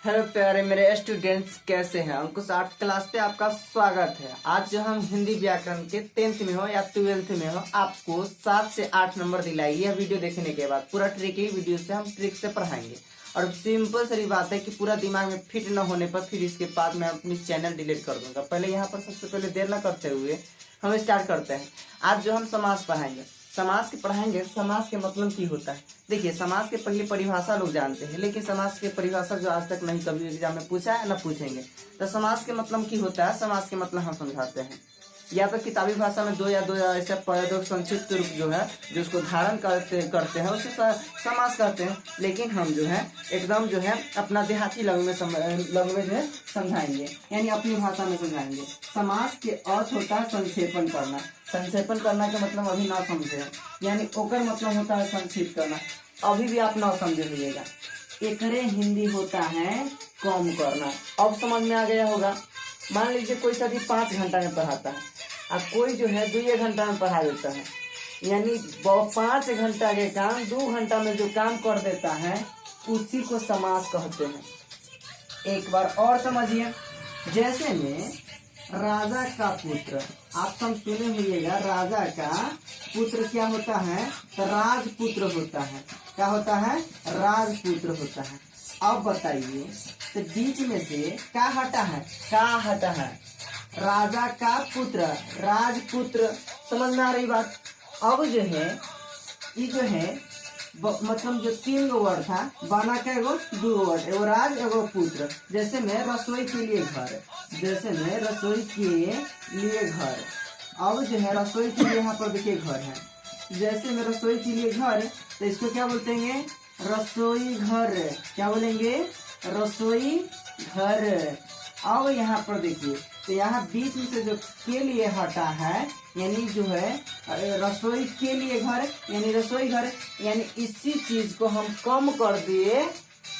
Hello प्यारे मेरे students, कैसे हैं? अंकुश आर्ट क्लास पे आपका स्वागत है। आज जो हम हिंदी व्याकरण के 10th में हो या 12th में हो, आपको 7 से 8 नंबर दिलाएगी। यह वीडियो देखने के बाद पूरा ट्रिक ही वीडियो से हम ट्रिक से पढ़ाएंगे। और सिंपल सी बात है कि पूरा दिमाग में फिट न होने पर फिर इसके बाद मैं अपनी चैनल डिलीट कर दूंगा। पहले यहाँ पर सबसे पहले देर न करते हुए हम स्टार्ट करते हैं। आज जो हम समास पढ़ाएंगे, समास के पढ़ाएंगे। समास के मतलब की होता है, देखिए समास के पहले परिभाषा लोग जानते हैं, लेकिन समास के परिभाषा जो आज तक नहीं कभी एग्जाम में पूछा है न पूछेंगे। तो समास के मतलब की होता है, समास के मतलब हम समझाते हैं। या तो किताबी भाषा में दो या ऐसे पदों संक्षिप्त रूप जो है, जो उसको धारण करते हैं उसे समास कहते हैं। लेकिन हम जो है एकदम जो है अपना देहाती लैंग्वेज में समझाएंगे, यानी अपनी भाषा में समझाएंगे। समास के अर्थ होता है संक्षेपण करना। संक्षेपण करना का मतलब अभी ना समझे, यानी ओकर मतलब होता है संक्षिप्त करना। अभी भी आप ना समझे होइएगा। एकरे हिंदी होता है कम करना। अब समझ में आ गया होगा। मान लीजिए कोई सभी 5 घंटा में पढ़ाता है और कोई जो है 2 घंटा में पढ़ा देता है, यानी 5 घंटा के काम 2 घंटा में जो काम कर देता है उसी को समास कहते हैं। एक बार और समझिए, जैसे में राजा का पुत्र, आप सब सुने होइएगा, राजा का पुत्र क्या होता है? तो राजपुत्र होता है। क्या होता है? राजपुत्र होता है। अब बताइए, तो बीच में से क्या हटा है? क्या हटा है? राजा का पुत्र, राजपुत्र। समझ में आ रही बात? अब जो है ये जो है मतलब जो 3 गो वर्ड था, बना के एगो 2 वर्ड, एगो राज एगो पुत्र। जैसे में रसोई के लिए घर, जैसे में रसोई के लिए घर। अब जो है रसोई के लिए यहाँ पर देखिए घर है। जैसे में रसोई के लिए घर, तो इसको क्या बोलते हैं? रसोई घर। क्या बोलेंगे? रसोई घर। अब यहाँ पर देखिए, तो यहाँ बीच में से जो के लिए हटा है, यानी जो है रसोई के लिए घर, यानी रसोई घर, यानी इसी चीज को हम कम कर दिए,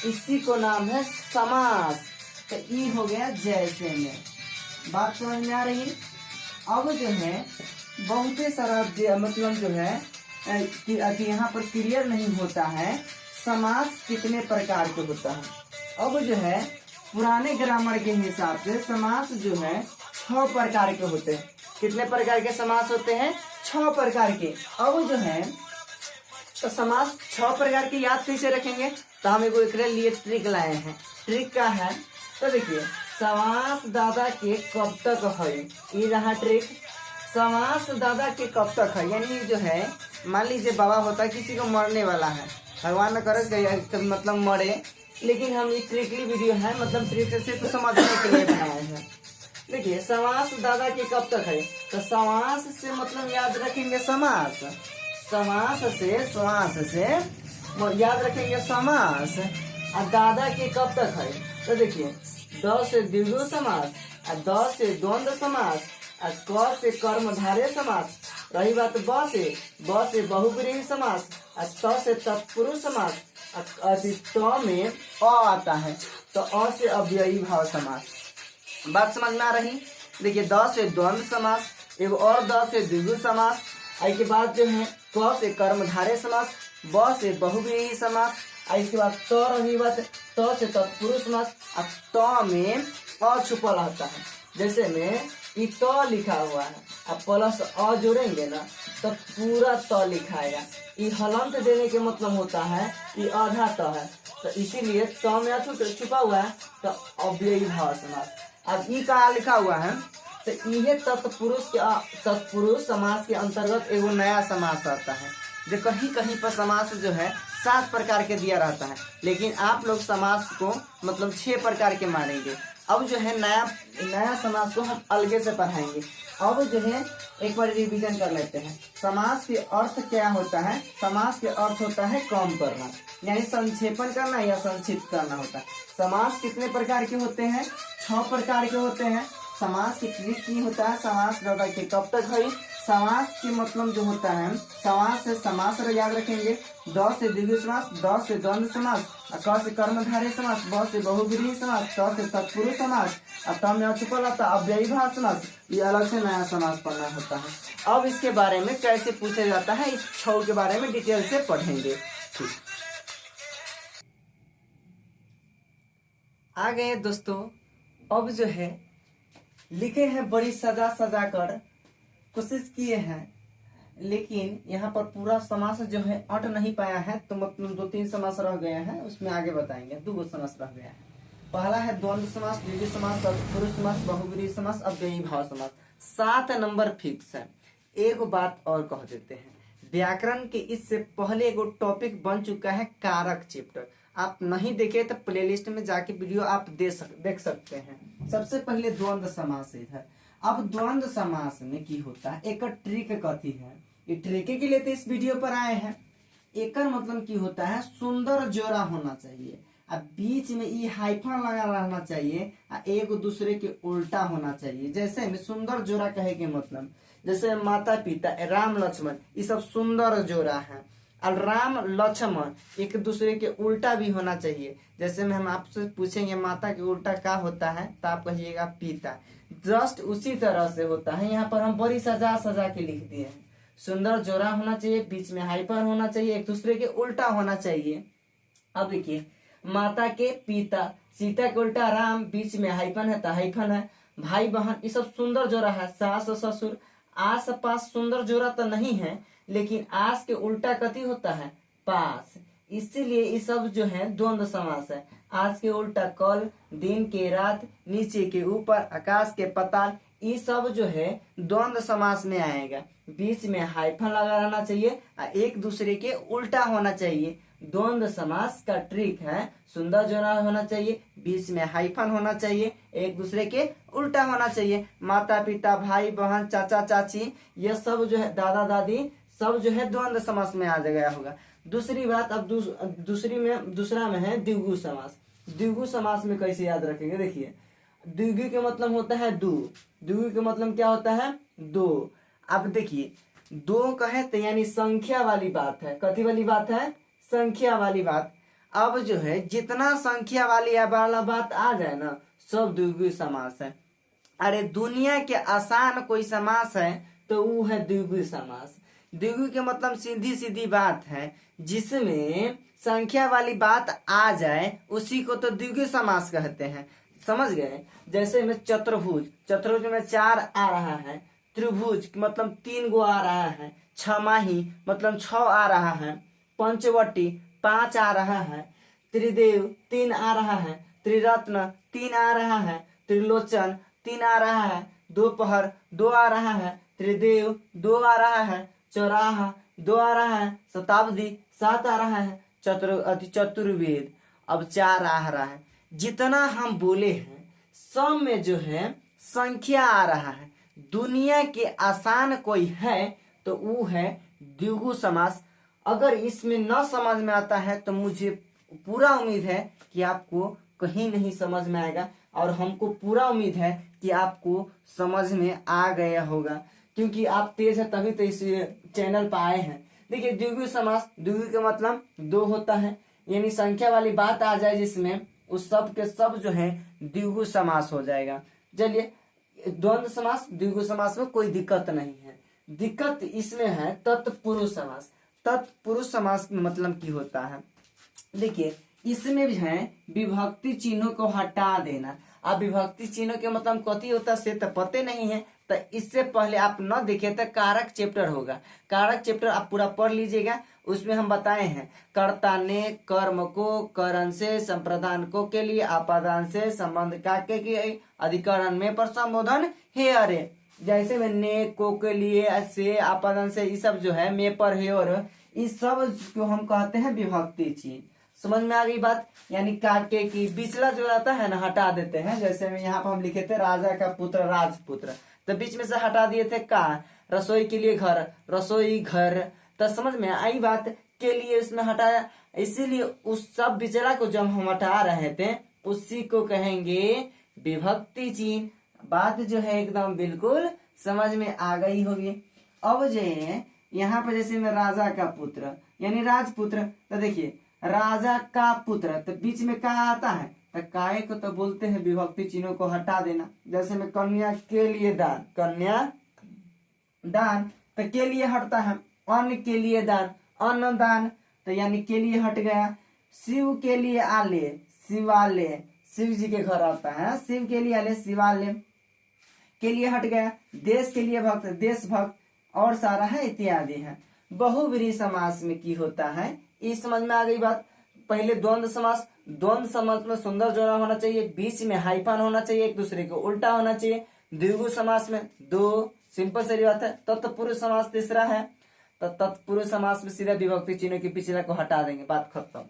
इसी को नाम है समास। तो ये हो गया जैसे में। बात समझ में आ रही? अब जो है बहुत सारा मतलब जो है कि यहाँ पर क्लियर नहीं होता है समास कितने प्रकार के होता है। अब जो है पुराने ग्रामर के हिसाब से समास जो है 6 प्रकार के होते हैं। कितने प्रकार के समास होते हैं? 6 प्रकार के। अब जो है तो समास 6 प्रकार के याद कैसे रखेंगे? तो हम एक लिए ट्रिक लाए हैं। ट्रिक क्या है? तो देखिए, समास दादा के कब तक है, ये रहा ट्रिक। समास दादा के कब तक है, यानी जो है मान लीजिए बाबा होता है, किसी को मरने वाला है, भगवान न करे मतलब मरे, लेकिन हम ये ट्रिकली वीडियो है, मतलब ट्रिक से तो समझने के लिए बनाए हैं। देखिए, समास दादा के कब तक है, तो समास से मतलब याद रखेंगे समास, समास से श्वास से याद रखेंगे समास। और दादा के कब तक है, तो देखिए द से द्विगु समास, और द से द्वंद्व समास, और क से कर्मधारय समास। रही बात ब से बहुब्रीहि समास, और त से तत्पुरुष समास, और त में अ आता है, तो अ से अव्ययी भाव समास। बात समझ में आ रही? देखिए, द से द्वंद्व समास, एगो और द से द्विगु समास, इसके बाद जो है क से कर्मधारय समास, ब से बहुव्रीहि समास, और इसके बाद त रही बात त से तत्पुरुष समास, और त में अ छुपल रहता है। जैसे में ये त लिखा हुआ है, अब प्लस अ जोड़ेंगे ना तो पूरा त लिखाएगा। ये हलंत देने के मतलब होता है ये आधा त है, तो इसीलिए त में छुपा हुआ है, तो अव्ययी भाव समास। अब ई का लिखा हुआ है, तो ये तत्पुरुष समास के अंतर्गत एगो नया समास आता है, जो कहीं कहीं पर समास जो है 7 प्रकार के दिया रहता है, लेकिन आप लोग समास को मतलब 6 प्रकार के मानेंगे। अब जो है नया समास को हम अलगे से पढ़ाएंगे। अब जो है एक बार रिवीजन कर लेते हैं। समास के अर्थ क्या होता है? समास के अर्थ होता है कम करना, यानी संक्षेपण करना या संक्षिप्त करना होता है। समास कितने प्रकार के होते हैं? 6 प्रकार के होते हैं। समास की ट्रिक की होता है, समास दादा के कब तक है। समास के मतलब जो होता है, समास से समास याद रखेंगे, द से द्विगु समास, द से द्वंद्व समास, क से कर्मधारय समास, ब से बहुब्रीहि समास, त से तत्पुरुष समास, और त में अछुपल आता अव्ययी भाव समास। ये अलग से नया समास पढ़ना होता है। अब इसके बारे में कैसे पूछा जाता है, इस 6 के बारे में डिटेल से पढ़ेंगे। ठीक। आ गए दोस्तों। अब जो है लिखे हैं बड़ी सजा सजा कर, कोशिश किए हैं, लेकिन यहाँ पर पूरा समास जो है अट नहीं पाया है, तो मतलब 2-3 समास रह गए हैं, उसमें आगे बताएंगे। 2 समास रह गया है। पहला है द्वंद्व समास, द्वितीय समास, तत्पुरुष समास, बहुब्रीहि समास, अव्ययी भाव समास। 7 नंबर फिक्स है। एक बात और कह देते हैं, व्याकरण के इससे पहले एगो टॉपिक बन चुका है कारक चैप्टर। आप नहीं देखे तो प्लेलिस्ट में जाके वीडियो आप देख सकते हैं। सबसे पहले द्वंद्व समास इधर। अब द्वंद्व समास में की होता है, एक ट्रिक कथी है, ये ट्रिक के लिए तो इस वीडियो पर आए हैं। एक मतलब की होता है, सुंदर जोड़ा होना चाहिए, अब बीच में ई हाइफन लगा रहना चाहिए, एक दूसरे के उल्टा होना चाहिए। जैसे में सुंदर जोड़ा कहे के मतलब, जैसे माता पिता राम लक्ष्मण, ये सब सुंदर जोड़ा है। और राम लक्ष्मण एक दूसरे के उल्टा भी होना चाहिए। जैसे में हम आपसे पूछेंगे माता के उल्टा क्या होता है, तो आप कहिएगा पिता। जस्ट उसी तरह से होता है। यहाँ पर हम बड़ी सजा सजा के लिख दिए हैं, सुंदर जोड़ा होना चाहिए, बीच में हाइपर होना चाहिए, एक दूसरे के उल्टा होना चाहिए। अब देखिए, माता के पिता, सीता के उल्टा राम, बीच में हाइफन है तो हाइफन है। भाई बहन, ये सब सुंदर जोड़ा है। सास ससुर, आस पास सुंदर जोड़ा तो नहीं है, लेकिन आस के उल्टा कथी होता है, पास। इसीलिए ये सब जो है द्वंद्व समास है। आज के उल्टा कल, दिन के रात, नीचे के ऊपर, आकाश के पाताल, ये सब जो है द्वंद्व समास में आएगा। बीच में हाइफन लगा रहना चाहिए, एक दूसरे के उल्टा होना चाहिए। द्वंद्व समास का ट्रिक है, सुंदर जोड़ा होना चाहिए, बीच में हाइफन होना चाहिए, एक दूसरे के उल्टा होना चाहिए। माता पिता, भाई बहन, चाचा चाची, ये सब जो है दादा दादी, सब जो है द्वंद्व समास में आ गया होगा। दूसरी बात, अब दूसरा में है द्विगु समास। द्विगु समास में कैसे याद रखेंगे, देखिए, द्विगु के मतलब होता है दो। द्विगु के मतलब क्या होता है, दो। अब देखिए, दो कहे तो यानी संख्या वाली बात है। कथी वाली बात है, संख्या वाली बात। अब जो है जितना संख्या वाला बात आ जाए ना, सब द्विगु समास है। अरे दुनिया के आसान कोई समास है तो वो है द्विगु समास। द्विगु के मतलब सीधी सीधी बात है, जिसमें संख्या वाली बात आ जाए, उसी को तो द्विगु समास कहते हैं। समझ गए। जैसे में चतुर्भुज, चतुर्भुज में 4 आ रहा है। त्रिभुज मतलब 3 गो आ रहा है। छमाही मतलब 6 आ रहा है। पंचवटी 5 आ रहा है। त्रिदेव 3 आ रहा है। त्रिरत्न 3 आ रहा है। त्रिलोचन 3 आ रहा है। दोपहर 2 आ रहा है। त्रिदेव 2 आ रहा है। चौराहा 2 आ रहा है। शताब्दी 7 आ रहा है। चतुर्वेद अब 4 आ रहा है। जितना हम बोले हैं सब में जो है संख्या आ रहा है। दुनिया के आसान कोई है तो वो है द्विगु समास। अगर इसमें न समझ में आता है तो मुझे पूरा उम्मीद है कि आपको कहीं नहीं समझ में आएगा, और हमको पूरा उम्मीद है कि आपको समझ में आ गया होगा, क्योंकि आप तेज है तभी तो इस चैनल पर आए हैं। देखिए, द्विगु समास, द्विगु का मतलब 2 होता है, यानी संख्या वाली बात आ जाए जिसमें, उस सब के सब जो है द्विगु समास हो जाएगा। चलिए, द्वंद्व समास, द्विगु समास में कोई दिक्कत नहीं है। दिक्कत इसमें है तत्पुरुष समास। तत्पुरुष समास मतलब की होता है, देखिए, इसमें भी है विभक्ति चिन्हों को हटा देना। अब विभक्ति चिन्हों के मतलब कथी होता है से तो पते नहीं है, तो इससे पहले आप न देखे तो कारक चैप्टर होगा। कारक चैप्टर आप पूरा पढ़ लीजिएगा। उसमें हम बताए हैं, कर्ता ने कर्म को करण से, संप्रदान को के लिए, आपादान से, संबंध का के अधिकरण में पर संबोधन है। अरे जैसे में ने को के लिए, से, आपादान से, ये सब जो है में पर है, और इस सब को हम कहते हैं विभक्ति चिन्ह। समझ में आ गई बात। यानी काके की बीचला जो रहता है ना, हटा देते हैं। जैसे में यहाँ पर हम लिखे थे राजा का पुत्र राजपुत्र, तो बीच में से हटा दिए थे का। रसोई के लिए घर, रसोई घर, तो समझ में आई बात। के लिए इसमें हटाया, इसीलिए उस सब बिचला को जब हम हटा रहे थे उसी को कहेंगे विभक्ति चिन्ह। बात जो है एकदम बिल्कुल समझ में आ गई होगी। अब जो यहाँ पर जैसे में राजा का पुत्र यानी राजपुत्र, तो देखिए राजा का पुत्र, तो बीच में का आता है, तो काय को तो बोलते हैं विभक्ति चिन्हों को हटा देना। जैसे में कन्या के लिए दान, कन्या दान, तो के लिए हटता है। अन्न के लिए दान, अन्न दान, तो यानी के लिए हट गया। शिव के लिए आले, शिवालय, शिव जी के घर आता है, शिव के लिए आले, शिवालय के लिए हट गया, देश के लिए भक्त, देशभक्त और सारा है इत्यादि है। बहुव्रीहि समास में की होता है, इस समझ में आ गई बात। पहले द्वंद्व समास, द्वंद्व समास में सुंदर जोड़ा होना चाहिए, बीच में हाइफन होना चाहिए, एक दूसरे के उल्टा होना चाहिए। द्विगु समास में दो, सिंपल सी बात है। तत्पुरुष समास तीसरा है, तो तत्पुरुष समास में सीधा विभक्ति चिन्ह के पिछला को हटा देंगे, बात खत्म।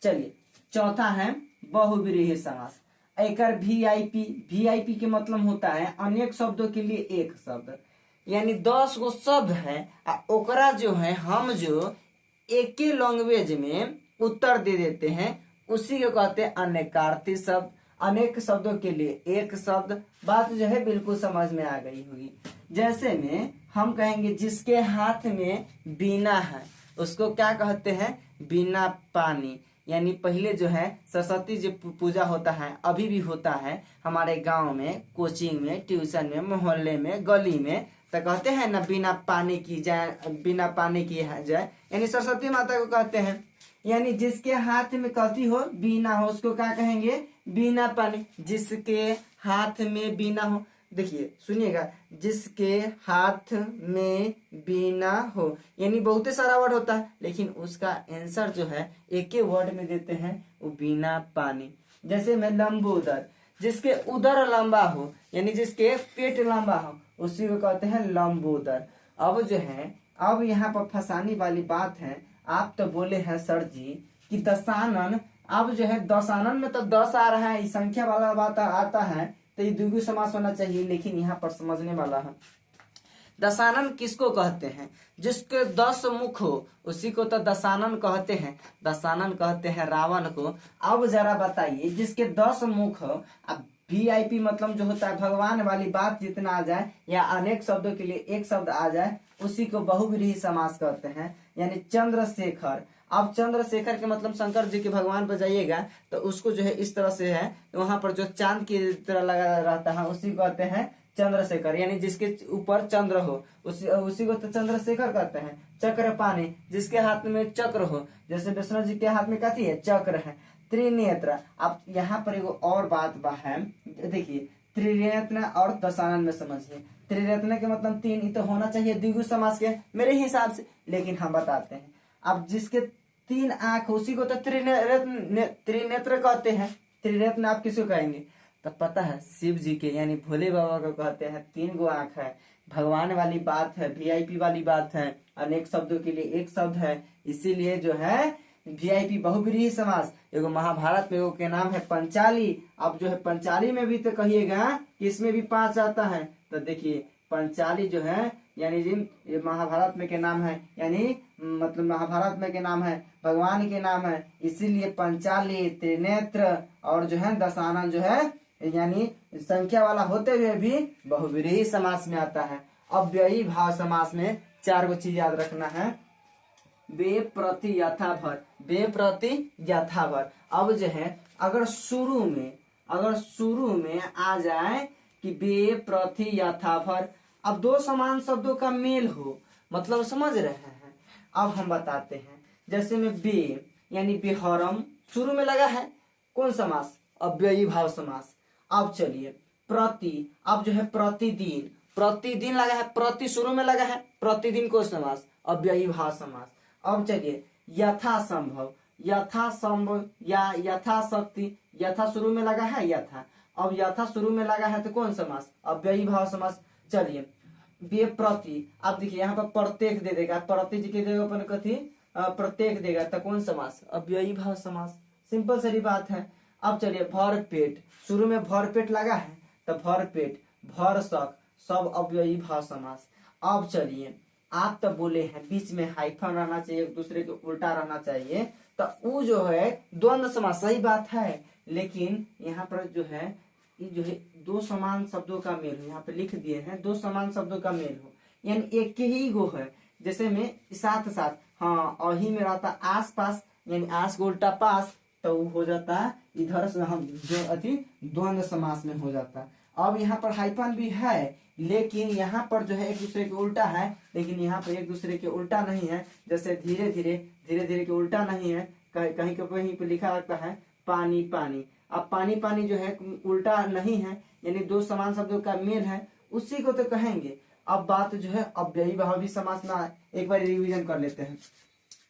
चलिए चौथा है बहुव्रीहि समास। एकर वीआईपी, वीआईपी के मतलब होता है अनेक शब्दों के लिए एक शब्द, यानी 10 गो शब्द है आ ओकरा जो है हम जो एक ही लैंग्वेज में उत्तर दे देते हैं उसी को कहते हैं अनेकार्थी शब्द। अनेक शब्दों के लिए एक शब्द, बात जो है बिल्कुल समझ में आ गई होगी। जैसे में हम कहेंगे जिसके हाथ में बीना है उसको क्या कहते हैं, बीना पानी। यानी पहले जो है सरस्वती जी पूजा होता है, अभी भी होता है हमारे गांव में, कोचिंग में, ट्यूशन में, मोहल्ले में, गली में, तो कहते हैं ना बिना पानी की जाए, बिना पानी की जाए, यानी सरस्वती माता को कहते हैं। यानी जिसके हाथ में कथी हो, बीना हो, उसको क्या कहेंगे, बीना पानी। जिसके हाथ में बीना हो, देखिए सुनिएगा, जिसके हाथ में बीना हो, यानी बहुत सारा वर्ड होता है लेकिन उसका आंसर जो है एक ही वर्ड में देते हैं, वो बीना पानी। जैसे में लंबोदर, जिसके उदर लंबा हो, यानी जिसके पेट लंबा हो, उसी को कहते हैं लंबोदर। अब जो है, अब यहाँ पर फंसाने वाली बात है, आप तो बोले हैं सर जी कि दशानन, अब जो है दशानन में तो 10 आ रहा है, संख्या वाला बात आता है, तो ये द्विगु समास होना चाहिए, लेकिन यहाँ पर समझने वाला है। दशानन किसको कहते हैं, जिसके 10 मुख हो उसी को तो दशानन कहते हैं। दशानन कहते हैं रावण को। अब जरा बताइए, जिसके 10 मुख हो, अब वीआईपी मतलब जो होता है भगवान वाली बात जितना आ जाए या अनेक शब्दों के लिए एक शब्द आ जाए, उसी को बहुव्रीहि समास कहते हैं। यानी चंद्रशेखर, अब चंद्रशेखर के मतलब शंकर जी के भगवान पर जाइएगा तो उसको जो है इस तरह से है, वहां पर जो चांद की तरह लगा रहता है उसी को कहते हैं चंद्रशेखर। यानी जिसके ऊपर चंद्र हो उसी को तो चंद्रशेखर कहते हैं। चक्रपाणि, जिसके हाथ में चक्र हो, जैसे विष्णु जी के हाथ में कथी है, चक्र है। त्रिनेत्र, अब यहाँ पर एगो और बात है, देखिए त्रिनेत्र और दशानन में समझिए। त्रिनेत्र के मतलब 3, तो होना चाहिए द्विगु समास के मेरे हिसाब से, लेकिन हम बताते हैं। अब जिसके 3 आंख उसी को तो त्रिनेत्र कहते हैं। त्रिनेत्र आप किसको कहेंगे, तो पता है शिव जी के, यानी भोले बाबा को कहते हैं। 3 गो आंख है, भगवान वाली बात है, वीआईपी वाली बात है, अनेक शब्दों के लिए एक शब्द है, इसीलिए जो है वीआईपी बहुव्रीहि समास। एगो महाभारत में एगो के नाम है पंचाली। अब जो है पंचाली में भी तो कहिएगा कि इसमें भी 5 आता है, तो देखिए पंचाली जो है यानी ये महाभारत में के नाम है, यानी मतलब महाभारत में के नाम है, भगवान के नाम है, इसीलिए पंचाली, त्रिनेत्र और जो है दशानन जो है यानी संख्या वाला होते हुए भी बहुव्रीहि समास में आता है। अव्ययी भाव समास में 4 गो चीज याद रखना है। बे प्रति यथाभर, बे प्रति यथाभर। अब जो है अगर शुरू में आ जाए कि बे प्रति यथाभर, अब 2 समान शब्दों का मेल हो, मतलब समझ रहे हैं। अब हम बताते हैं, जैसे में बे यानी बेहरम शुरू में लगा है, कौन समास, अव्ययी भाव समास। अब चलिए प्रति, अब जो है प्रतिदिन, प्रतिदिन लगा है, प्रति शुरू में लगा है, प्रतिदिन को समास, अव्ययी भाव समास। अब चलिए यथासंभव, यथासंभव या यथाशक्ति, यथा शुरू में लगा है, यथा, अब यथा शुरू में लगा है तो कौन समास, अव्ययी भाव समास। चलिए बे प्रति, अब देखिए यहाँ पर प्रत्येक दे देगा, प्रति जी के जगह पर कथी प्रत्येक देगा तो कौन समास, अव्ययी भाव समास। सिंपल सारी बात है। अब चलिए भर पेट, शुरू में भर पेट लगा है तो भर पेट, भर शक, सब अव्ययी भाव समास। अब चलिए आप तो बोले हैं बीच में हाइफन रहना चाहिए, एक दूसरे के उल्टा रहना चाहिए, तो वो जो है द्वंद्व समास, सही बात है, लेकिन यहाँ पर जो है ये जो है 2 समान शब्दों का मेल हो, यहाँ पे लिख दिए हैं 2 समान शब्दों का मेल हो, यानी एक ही गो है। जैसे में साथ साथ, हाँ अही में रहता आस पास, यानी आस को उल्टा पास, तो वो हो जाता है इधर से हम जो अति द्वंद्व समास में हो जाता है। अब यहाँ पर हाइफन भी है, लेकिन यहाँ पर जो है एक दूसरे के उल्टा है, लेकिन यहाँ पर एक दूसरे के उल्टा नहीं है। जैसे धीरे धीरे के उल्टा नहीं है, कहीं पे लिखा रहता है पानी पानी। अब पानी पानी जो है उल्टा नहीं है, यानी दो समान शब्दों का मेल है, उसी को तो कहेंगे। अब बात जो है अव्ययी भावी समास में एक बार रिवीजन कर लेते हैं।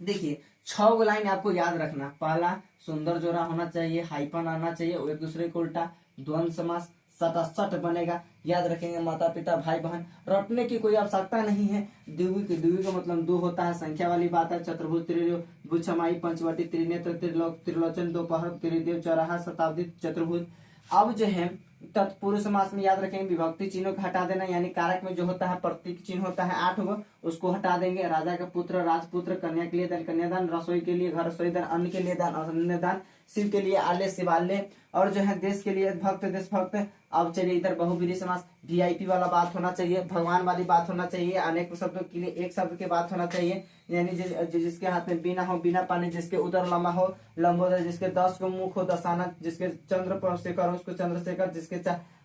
देखिए 6 लाइन आपको याद रखना। पहला सुंदर जोड़ा होना चाहिए, हाइपन आना चाहिए, एक दूसरे को उल्टा, द्वंद्व समास, सटासट बनेगा, याद रखेंगे। माता पिता भाई बहन, रटने की कोई आवश्यकता नहीं है। द्विगु का मतलब दो होता है, संख्या वाली बात है। चतुर्भुज, त्रिभुज, छमाही, पंचवटी, त्रिनेत्र, त्रिलोचन, दोपहर, त्रिदेव, चौराहा, शताब्दी, चतुर्भुज। अब जो है तत्पुरुष समास में याद रखेंगे विभक्ति चिन्हों को हटा देना, यानी कारक में जो होता है प्रतीक चिन्ह होता है 8 गो, उसको हटा देंगे। राजा का पुत्र राजपुत्र, कन्या के लिए दान कन्यादान, रसोई के लिए घर रसोई दान, अन्न के लिए दान अन्न दान, शिव के लिए आले शिवालय, और जो है देश के लिए भक्त देशभक्त। अब चलिए इधर बहुब्रीहि समास, वीआईपी वाला बात होना चाहिए, भगवान वाली बात होना चाहिए, अनेक शब्दों के लिए एक शब्द की बात होना चाहिए, यानी जिसके हाथ में बीना हो बीना पानी, जिसके उदर लंबा हो लंबोदर, जिसके 10 को मुख हो दशानन, जिसके चंद्र शेखर हो उसको चंद्रशेखर, जिसके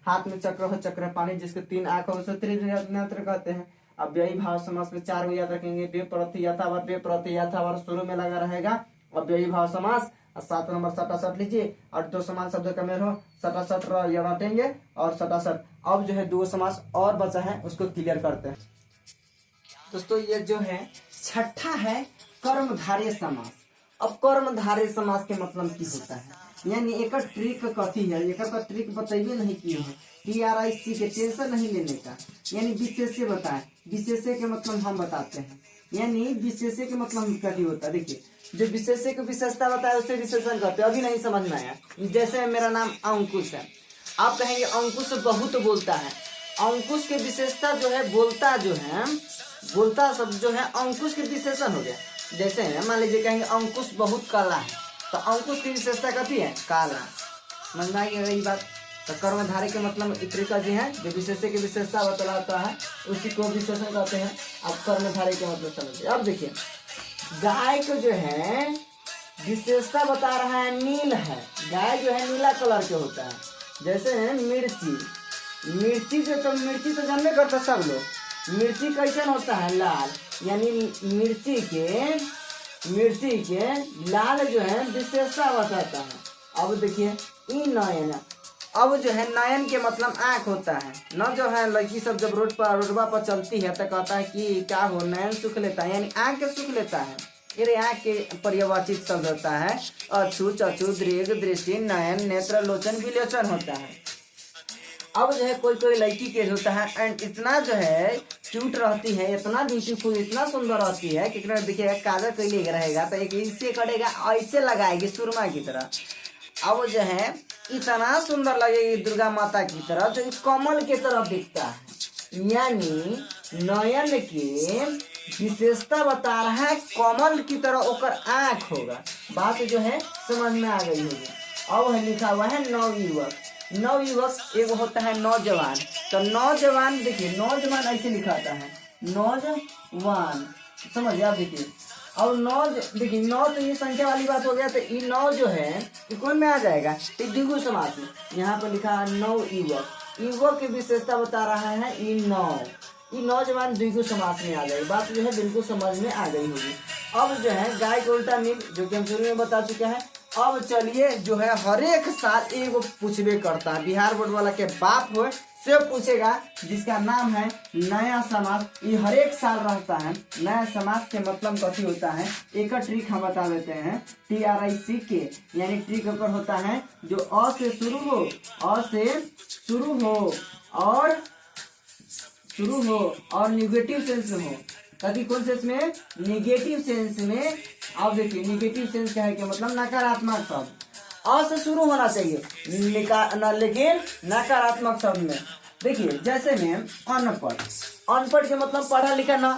हाथ में चक्र हो चक्र पानी, जिसके 3 आंख हो उसको त्रिनेत्र कहते हैं। अब व्ययी भाव समास में 4 को याद रखेंगे। वे प्रति यथावर, वे प्रति यथावर शुरू में लगा रहेगा अव्ययी भाव समास। 7 नंबर सटासट लीजिए, और दो समान शब्दों का मेल हो, सटासट रटेंगे और सटासट। अब जो है दो समास और बचा है, उसको क्लियर करते हैं। दोस्तों ये जो है छठा है कर्मधारय समास। अब कर्मधारय समास के मतलब की होता है, यानी एक ट्रिक कथी है, एक ट्रिक बताइए नहीं किए हैं, TRIC के टेंशन नहीं लेने का, यानी विशेष्य बताए। विशेष्य के मतलब हम बताते हैं, यानी विशेष्य के मतलब कथी होता है। देखिए जो विशेष्य की विशेषता बताए उसे विशेषण कहते हैं। अभी नहीं समझ में आया। जैसे मेरा नाम अंकुश है, आप कहेंगे अंकुश बहुत बोलता है। अंकुश की विशेषता जो है बोलता, जो है बोलता शब्द जो है अंकुश के विशेषण हो गया। जैसे मान लीजिए कहेंगे अंकुश बहुत काला है, तो अंकुश की विशेषता कथी है, काला। समझ में आई यही बात। तो कर्मधारय के मतलब इत्रिका जी है, जो विशेष्य की विशेषता बतलाता है उसी को विशेषण कहते हैं। अब कर्मधारय के मतलब समझिए। अब देखिए गाय को जो है विशेषता बता रहा है नील है, गाय जो है नीला कलर के होता है। जैसे मिर्ची, मिर्ची जो तो मिर्ची तो जानते करते सब लोग, मिर्ची कैसे होता है, लाल, यानी मिर्ची के लाल जो है विशेषता बताता है। अब देखिए ई नयन, अब जो है नयन के मतलब आँख होता है न, जो है लड़की सब जब रोडवा पर चलती है तो कहता है कि क्या हो, नयन सुख लेता है, यानी आँख के सुख लेता है। ये आँख के पर्यवाचित शब्द होता है अछू, चक्षु, दीर्घ, दृष्टि, नयन, नेत्र, लोचन, विलोचन होता है। अब जो है कोई लड़की के होता है एंड इतना जो है क्यूट रहती है, इतना ब्यूटीफुल, इतना सुंदर रहती है कि देखिएगा काजल कैले रहेगा तो एक इससे करेगा, ऐसे लगाएगी सुरमा की तरह। अब जो है इतना सुंदर लगेगी दुर्गा माता की तरह, जो कमल के तरह दिखता है, यानी नयन के विशेषता बता रहा है कमल की तरह ओकर आँख होगा। बात जो है समझ में आ गई होगी। अब है लिखा हुआ है नवयुवक। नवयुवक एक होता है नौजवान, तो नौजवान देखिए नौजवान ऐसे लिखाता है नौजवान, समझिए। आप देखिए और नौ, देखिए नौ तो ये संख्या वाली बात हो गया, तो ये नौ जो है ये कौन में आ जाएगा, द्विगु समास में। यहाँ पर लिखा है नवयुवक, युवक की विशेषता बता रहा है ये नौ, ये नौजवान द्विगु समास में आ जाएगी। बात जो है बिल्कुल समझ में आ गई होगी। अब जो है गाय का उल्टा नील, जो कि हम शुरू में बता चुके हैं। अब चलिए जो है हर एक साल एगो पूछबे करता है, बिहार बोर्ड वाला के बाप हो से पूछेगा, जिसका नाम है नया समास। ये हर एक साल रहता है। नया समास के मतलब कथी होता है, एक ट्रिक हम बता देते हैं, TRIC के, यानी ट्रिक ऊपर होता है जो अ से शुरू हो, अ से शुरू हो और निगेटिव सेंस में हो। कभी कौन सेंस में, निगेटिव सेंस में। अब देखिए निगेटिव सेंस क्या है कि मतलब नकारात्मक शब्द, अ से शुरू होना चाहिए लेकिन नकारात्मक शब्द में। देखिए जैसे में अनपढ़, अनपढ़ के मतलब पढ़ा लिखा ना,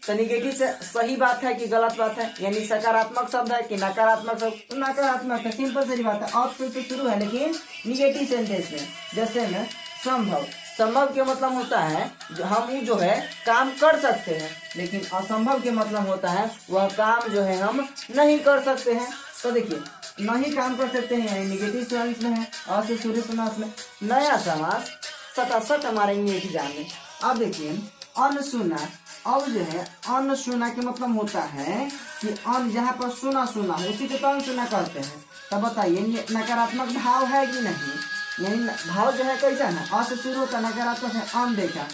तो निगेटिव से सही बात है कि गलत बात है, यानी सकारात्मक शब्द है कि नकारात्मक शब्द, नकारात्मक है, सिंपल सी बात है। अब से शुरू है लेकिन निगेटिव सेंटेंस में। जैसे में संभव, संभव के मतलब होता है हम जो है काम कर सकते हैं, लेकिन असंभव के मतलब होता है वह काम जो है हम नहीं कर सकते हैं। तो देखिए नहीं काम कर सकते हैं यानी निगेटिव सेंस में है, और से शुरू समास में। नया समास सटासट हमारे एग्जाम में। अब देखिए अनसुना, अब जो है अनसुना के मतलब होता है कि अन जहाँ पर सुना सुना हो उसी को तो अनसुना करते हैं। तब बताइए नकारात्मक भाव है कि नहीं। यानी भाव जो है कैसा है, अ से शुरू होता है, नकारात्मक है अनदेखा।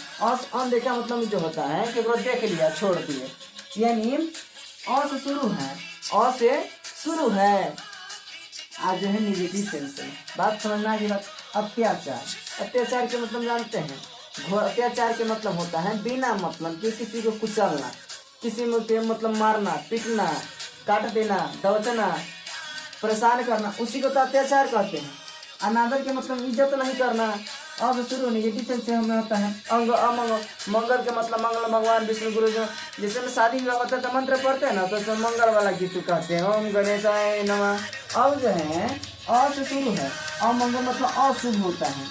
अनदेखा मतलब जो होता है कि वो देख लिया छोड़ दिए, यानी अ से शुरू है, अ से शुरू है। आज जो है निगेटिव सेंस है, बात समझना की बात। अत्याचार, अत्याचार के मतलब जानते हैं, अत्याचार के मतलब होता है बिना मतलब कि किसी को कुचलना, किसी के मतलब मारना, पीटना, काट देना, दबोचना, परेशान करना, उसी को तो अत्याचार कहते हैं। अनादर के मतलब इज्जत नहीं करना। अब शुरू निगेटिव सेंस से हमें होता है अंग अमंगल। मंगल के मतलब मंगल भगवान विष्णु गुरु जो, जैसे में शादी विवाह होता है तो मंत्र पढ़ते हैं ना, तो उसमें मंगल वाला गीत कहते हैं, ओम गणेशाय नमः। अब जो है अ से शुरू है, अमंगल मतलब अशुभ होता है,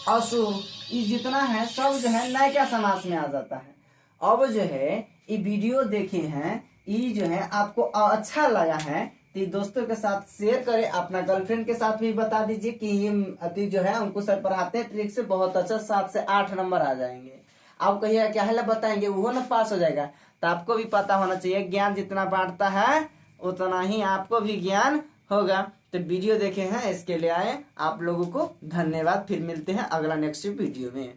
अशुभ। ये जितना है सब जो है नैका समास में आ जाता है। अब जो है ये वीडियो देखे हैं, ये जो है आपको अच्छा लगा है तो दोस्तों के साथ शेयर करें, अपना गर्लफ्रेंड के साथ भी बता दीजिए कि ये अति जो है अंकुश सर पढ़ाते हैं ट्रिक से बहुत अच्छा 7 से 8 नंबर आ जाएंगे। आप कहिएगा क्या है बताएंगे, वो ना पास हो जाएगा। तो आपको भी पता होना चाहिए, ज्ञान जितना बांटता है उतना ही आपको भी ज्ञान होगा। तो वीडियो देखे हैं इसके लिए आए आप लोगों को धन्यवाद। फिर मिलते हैं अगला नेक्स्ट वीडियो में।